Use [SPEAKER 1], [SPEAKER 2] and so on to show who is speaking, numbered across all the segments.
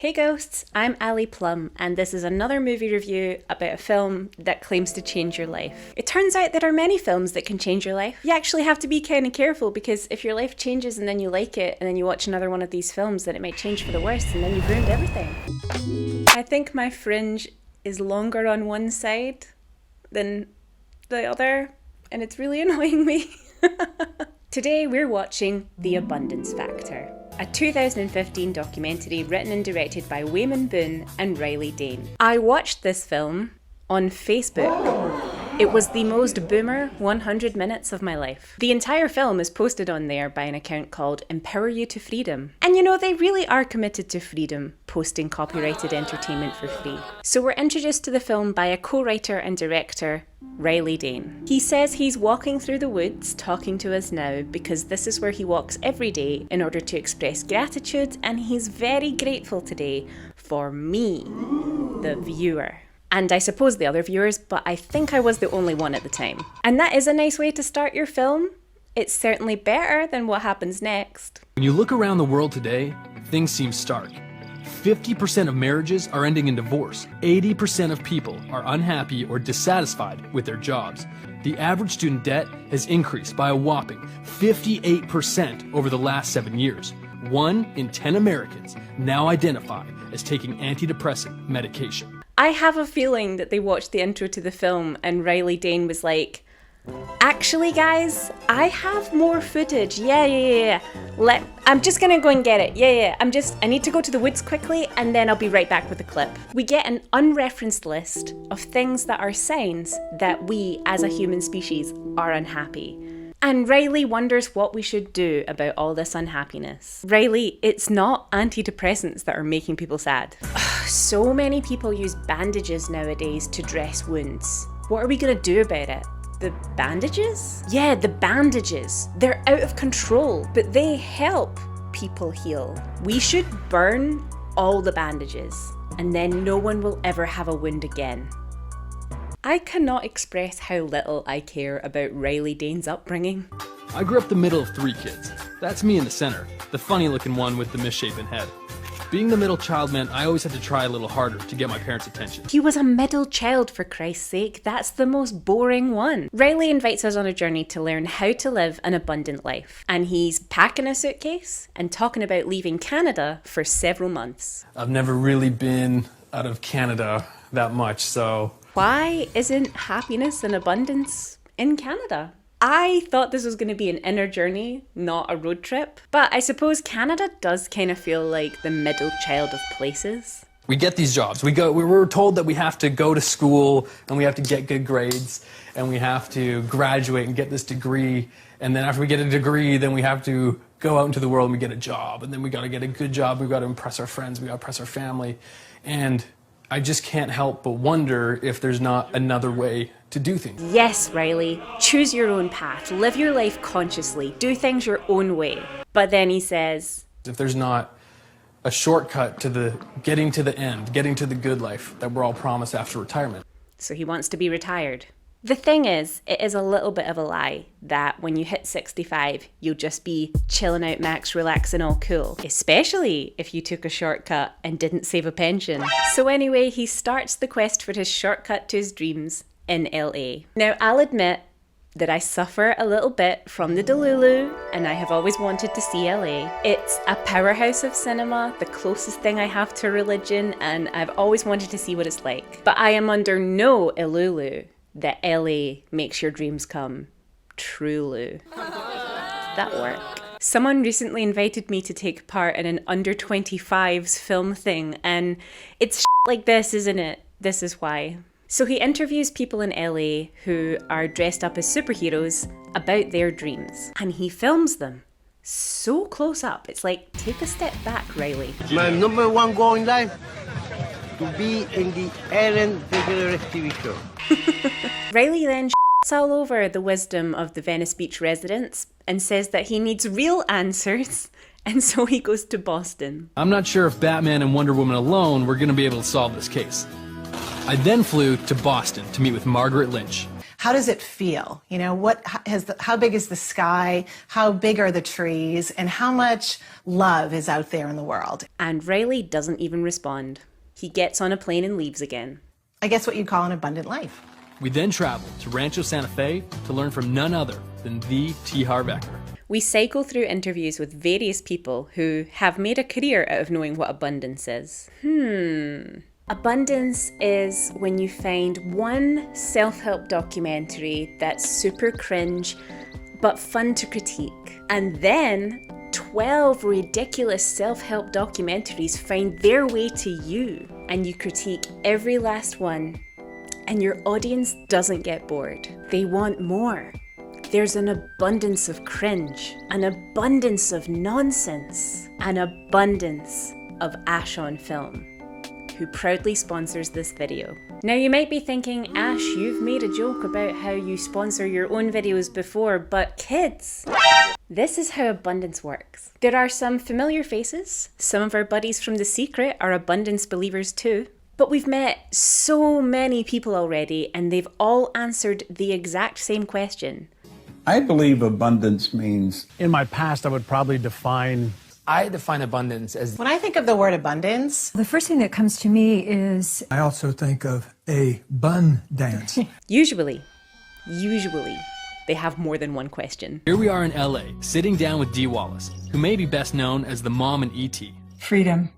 [SPEAKER 1] Hey ghosts, I'm Ali Plum, and this is another movie review about a film that claims to change your life. It turns out there are many films that can change your life. You actually have to be kind of careful because if your life changes and then you like it and then you watch another one of these films, then it might change for the worse and then you've ruined everything. I think my fringe is longer on one side than the other, and it's really annoying me. Today we're watching The Abundance Factor, a 2015 documentary written and directed by Wayman Boone and Riley Dane. I watched this film on Facebook. It was the most boomer 100 minutes of my life. The entire film is posted on there by an account called Empower You to Freedom. And you know, they really are committed to freedom, posting copyrighted entertainment for free. So we're introduced to the film by a co-writer and director, Riley Dane. He says he's walking through the woods talking to us now because this is where he walks every day in order to express gratitude, and he's very grateful today for me, the viewer. And I suppose the other viewers, but I think I was the only one at the time. And that is a nice way to start your film. It's certainly better than what happens next.
[SPEAKER 2] When you look around the world today, things seem stark. 50% of marriages are ending in divorce. 80% of people are unhappy or dissatisfied with their jobs. The average student debt has increased by a whopping 58% over the last 7 years. 1 in 10 Americans now identify as taking antidepressant medication.
[SPEAKER 1] I have a feeling that they watched the intro to the film and Riley Dane was like, actually guys, I have more footage. Yeah. I'm just gonna go and get it. Yeah. I need to go to the woods quickly and then I'll be right back with the clip. We get an unreferenced list of things that are signs that we as a human species are unhappy. And Riley wonders what we should do about all this unhappiness. Riley, it's not antidepressants that are making people sad. So many people use bandages nowadays to dress wounds. What are we gonna do about it? The bandages? Yeah, the bandages. They're out of control, but they help people heal. We should burn all the bandages, and then no one will ever have a wound again. I cannot express how little I care about Riley Dane's upbringing.
[SPEAKER 2] I grew up the middle of 3 kids. That's me in the center, the funny looking one with the misshapen head. Being the middle child meant I always had to try a little harder to get my parents' attention.
[SPEAKER 1] He was a middle child, for Christ's sake. That's the most boring one. Riley invites us on a journey to learn how to live an abundant life. And he's packing a suitcase and talking about leaving Canada for several months.
[SPEAKER 2] I've never really been out of Canada that much, so...
[SPEAKER 1] Why isn't happiness and abundance in Canada? I thought this was going to be an inner journey, not a road trip. But I suppose Canada does kind of feel like the middle child of places.
[SPEAKER 2] We get these jobs. We were told that we have to go to school and we have to get good grades and we have to graduate and get this degree. And then after we get a degree, then we have to go out into the world and we get a job. And then we got to get a good job. We've got to impress our friends. We got to impress our family. And I just can't help but wonder if there's not another way to do things.
[SPEAKER 1] Yes, Riley, choose your own path, live your life consciously, do things your own way. But then he says,
[SPEAKER 2] if there's not a shortcut to getting to the end, getting to the good life that we're all promised after retirement.
[SPEAKER 1] So he wants to be retired. The thing is, it is a little bit of a lie that when you hit 65, you'll just be chilling out max, relaxing all cool. Especially if you took a shortcut and didn't save a pension. So anyway, he starts the quest for his shortcut to his dreams in LA. Now, I'll admit that I suffer a little bit from the Delulu, and I have always wanted to see LA. It's a powerhouse of cinema, the closest thing I have to religion, and I've always wanted to see what it's like. But I am under no illulu that LA makes your dreams come true. That work. Someone recently invited me to take part in an under 25s film thing, and it's like this, isn't it? This is why. So he interviews people in LA who are dressed up as superheroes about their dreams, and he films them so close up. It's like, take a step back, Riley.
[SPEAKER 3] My number one goal in life, to be in the Ellen DeGeneres TV show.
[SPEAKER 1] Riley then all over the wisdom of the Venice Beach residents and says that he needs real answers, and so he goes to Boston.
[SPEAKER 2] I'm not sure if Batman and Wonder Woman alone were going to be able to solve this case. I then flew to Boston to meet with Margaret Lynch.
[SPEAKER 4] How does it feel? You know, how big is the sky? How big are the trees? And how much love is out there in the world?
[SPEAKER 1] And Riley doesn't even respond. He gets on a plane and leaves again.
[SPEAKER 4] I guess what you call an abundant life.
[SPEAKER 2] We then travel to Rancho Santa Fe to learn from none other than the T. Harv Eker.
[SPEAKER 1] We cycle through interviews with various people who have made a career out of knowing what abundance is. Abundance is when you find one self-help documentary that's super cringe but fun to critique, and then 12 ridiculous self-help documentaries find their way to you, and you critique every last one, and your audience doesn't get bored. They want more. There's an abundance of cringe, an abundance of nonsense, an abundance of Ash on Film, who proudly sponsors this video. Now you might be thinking, Ash, you've made a joke about how you sponsor your own videos before, but kids, this is how abundance works. There are some familiar faces. Some of our buddies from The Secret are abundance believers too. But we've met so many people already, and they've all answered the exact same question.
[SPEAKER 5] I believe abundance means...
[SPEAKER 6] In my past, I would probably define...
[SPEAKER 7] I define abundance as...
[SPEAKER 4] When I think of the word abundance,
[SPEAKER 8] the first thing that comes to me is...
[SPEAKER 9] I also think of a bun dance.
[SPEAKER 1] Usually, they have more than one question.
[SPEAKER 2] Here we are in LA, sitting down with Dee Wallace, who may be best known as the mom in E.T.
[SPEAKER 8] freedom.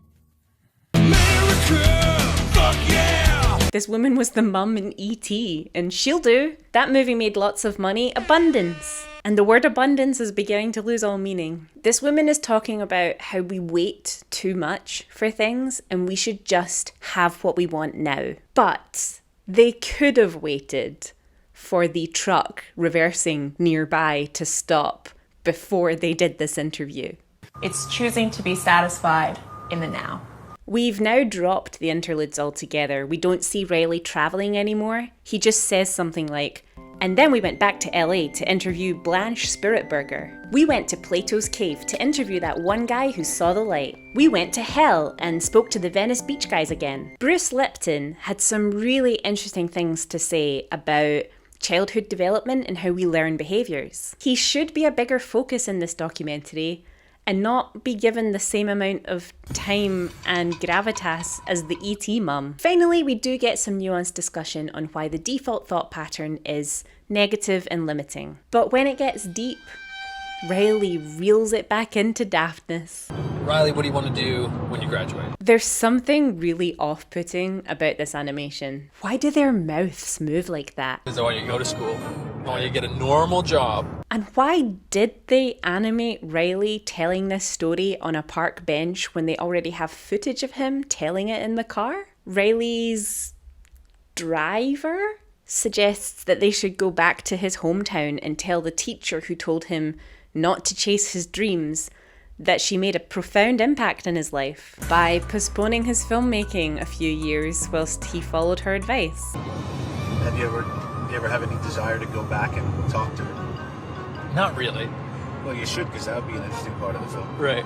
[SPEAKER 2] America, fuck yeah!
[SPEAKER 1] This woman was the mum in E.T., and she'll do. That movie made lots of money. Abundance. And the word abundance is beginning to lose all meaning. This woman is talking about how we wait too much for things and we should just have what we want now. But they could have waited for the truck reversing nearby to stop before they did this interview.
[SPEAKER 10] It's choosing to be satisfied in the now.
[SPEAKER 1] We've now dropped the interludes altogether. We don't see Riley travelling anymore. He just says something like, and then we went back to LA to interview Blanche Spiritburger. We went to Plato's Cave to interview that one guy who saw the light. We went to Hell and spoke to the Venice Beach guys again. Bruce Lipton had some really interesting things to say about childhood development and how we learn behaviours. He should be a bigger focus in this documentary and not be given the same amount of time and gravitas as the E.T. mum. Finally, we do get some nuanced discussion on why the default thought pattern is negative and limiting. But when it gets deep, Riley reels it back into daftness.
[SPEAKER 2] Riley, what do you want to do when you graduate?
[SPEAKER 1] There's something really off-putting about this animation. Why do their mouths move like that?
[SPEAKER 2] Because I want you to go to school. I want you to get a normal job.
[SPEAKER 1] And why did they animate Riley telling this story on a park bench when they already have footage of him telling it in the car? Riley's driver suggests that they should go back to his hometown and tell the teacher who told him not to chase his dreams that she made a profound impact in his life by postponing his filmmaking a few years whilst he followed her advice.
[SPEAKER 11] Have you ever have any desire to go back and talk to her?
[SPEAKER 2] Not really.
[SPEAKER 11] Well, you should, because that would be an interesting part of the film.
[SPEAKER 2] Right.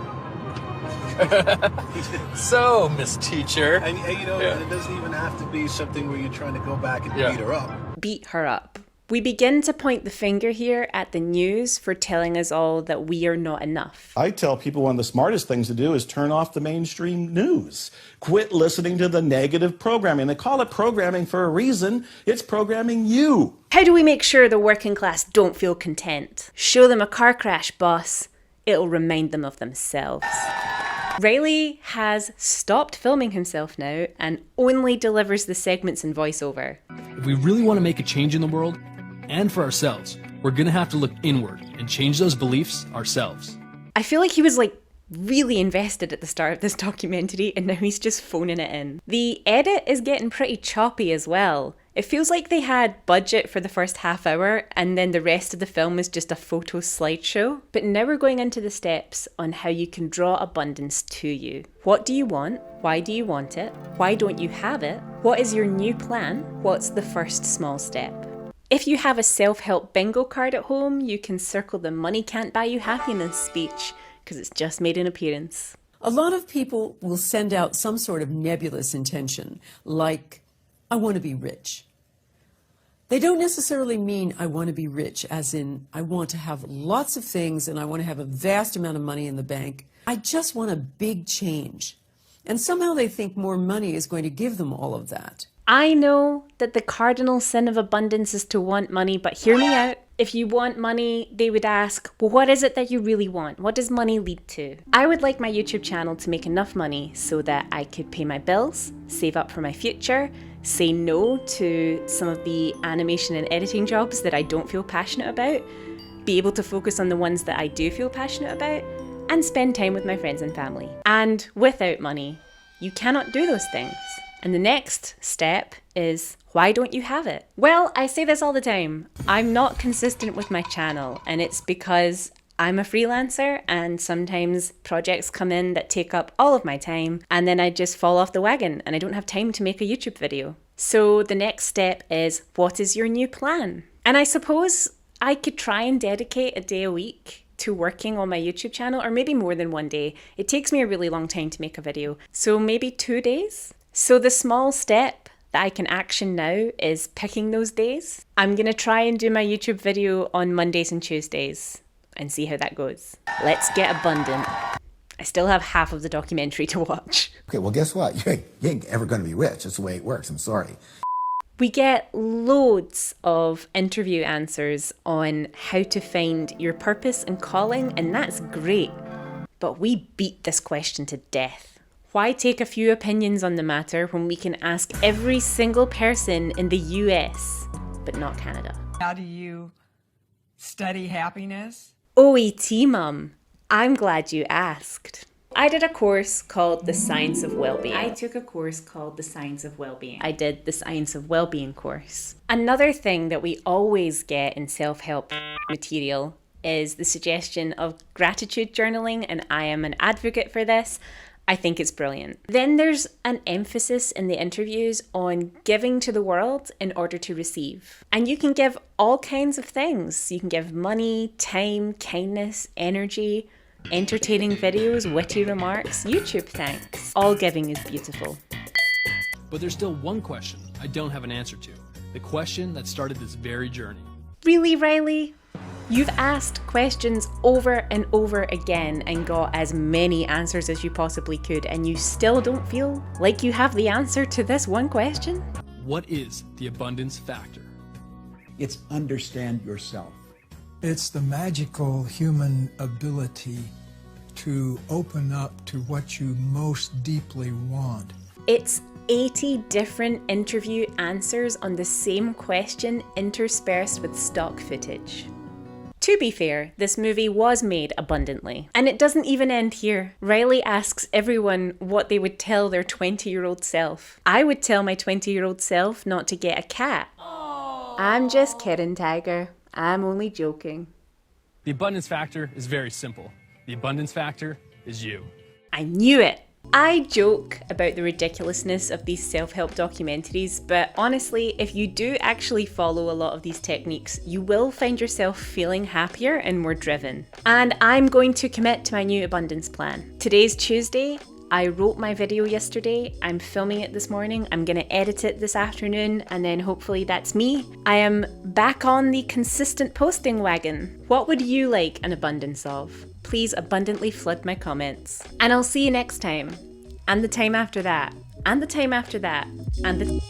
[SPEAKER 2] So, Miss Teacher.
[SPEAKER 11] And you know, it doesn't even have to be something where you're trying to go back and beat her up.
[SPEAKER 1] Beat her up. We begin to point the finger here at the news for telling us all that we are not enough.
[SPEAKER 5] I tell people one of the smartest things to do is turn off the mainstream news. Quit listening to the negative programming. They call it programming for a reason. It's programming you.
[SPEAKER 1] How do we make sure the working class don't feel content? Show them a car crash, boss. It'll remind them of themselves. Riley has stopped filming himself now and only delivers the segments in voiceover.
[SPEAKER 2] If we really want to make a change in the world, and for ourselves, we're going to have to look inward and change those beliefs ourselves.
[SPEAKER 1] I feel like he was really invested at the start of this documentary and now he's just phoning it in. The edit is getting pretty choppy as well. It feels like they had budget for the first half hour and then the rest of the film is just a photo slideshow. But now we're going into the steps on how you can draw abundance to you. What do you want? Why do you want it? Why don't you have it? What is your new plan? What's the first small step? If you have a self-help bingo card at home, you can circle the money can't buy you happiness speech because it's just made an appearance.
[SPEAKER 12] A lot of people will send out some sort of nebulous intention, like, I want to be rich. They don't necessarily mean I want to be rich, as in I want to have lots of things and I want to have a vast amount of money in the bank. I just want a big change. And somehow they think more money is going to give them all of that.
[SPEAKER 1] I know that the cardinal sin of abundance is to want money, but hear me out. If you want money, they would ask, well, what is it that you really want? What does money lead to? I would like my YouTube channel to make enough money so that I could pay my bills, save up for my future, say no to some of the animation and editing jobs that I don't feel passionate about, be able to focus on the ones that I do feel passionate about, and spend time with my friends and family. And without money, you cannot do those things. And the next step is, why don't you have it? Well, I say this all the time. I'm not consistent with my channel, and it's because I'm a freelancer and sometimes projects come in that take up all of my time and then I just fall off the wagon and I don't have time to make a YouTube video. So the next step is, what is your new plan? And I suppose I could try and dedicate a day a week to working on my YouTube channel, or maybe more than one day. It takes me a really long time to make a video. So maybe 2 days? So the small step that I can action now is picking those days. I'm gonna try and do my YouTube video on Mondays and Tuesdays and see how that goes. Let's get abundant. I still have half of the documentary to watch.
[SPEAKER 13] Okay, well, guess what? You ain't ever gonna be rich. That's the way it works. I'm sorry.
[SPEAKER 1] We get loads of interview answers on how to find your purpose and calling, and that's great. But we beat this question to death. Why take a few opinions on the matter when we can ask every single person in the US, but not Canada?
[SPEAKER 14] How do you study happiness?
[SPEAKER 1] OET, Mum. I'm glad you asked. I did a course called The Science of Wellbeing. I took a course called The Science of Wellbeing. I did the Science of Wellbeing course. Another thing that we always get in self-help material is the suggestion of gratitude journaling, and I am an advocate for this. I think it's brilliant. Then there's an emphasis in the interviews on giving to the world in order to receive. And you can give all kinds of things. You can give money, time, kindness, energy, entertaining videos, witty remarks, YouTube thanks. All giving is beautiful.
[SPEAKER 2] But there's still one question I don't have an answer to. The question that started this very journey.
[SPEAKER 1] Really, Riley? You've asked questions over and over again and got as many answers as you possibly could, and you still don't feel like you have the answer to this one question?
[SPEAKER 2] What is the abundance factor?
[SPEAKER 15] It's understand yourself.
[SPEAKER 9] It's the magical human ability to open up to what you most deeply want.
[SPEAKER 1] It's 80 different interview answers on the same question interspersed with stock footage. To be fair, this movie was made abundantly. And it doesn't even end here. Riley asks everyone what they would tell their 20-year-old self. I would tell my 20-year-old self not to get a cat. Aww. I'm just kidding, Tiger. I'm only joking.
[SPEAKER 2] The abundance factor is very simple. The abundance factor is you.
[SPEAKER 1] I knew it. I joke about the ridiculousness of these self-help documentaries, but honestly, if you do actually follow a lot of these techniques, you will find yourself feeling happier and more driven. And I'm going to commit to my new abundance plan. Today's Tuesday. I wrote my video yesterday. I'm filming it this morning. I'm gonna edit it this afternoon, and then hopefully that's me. I am back on the consistent posting wagon. What would you like an abundance of? Please abundantly flood my comments. And I'll see you next time. And the time after that. And the time after that. And the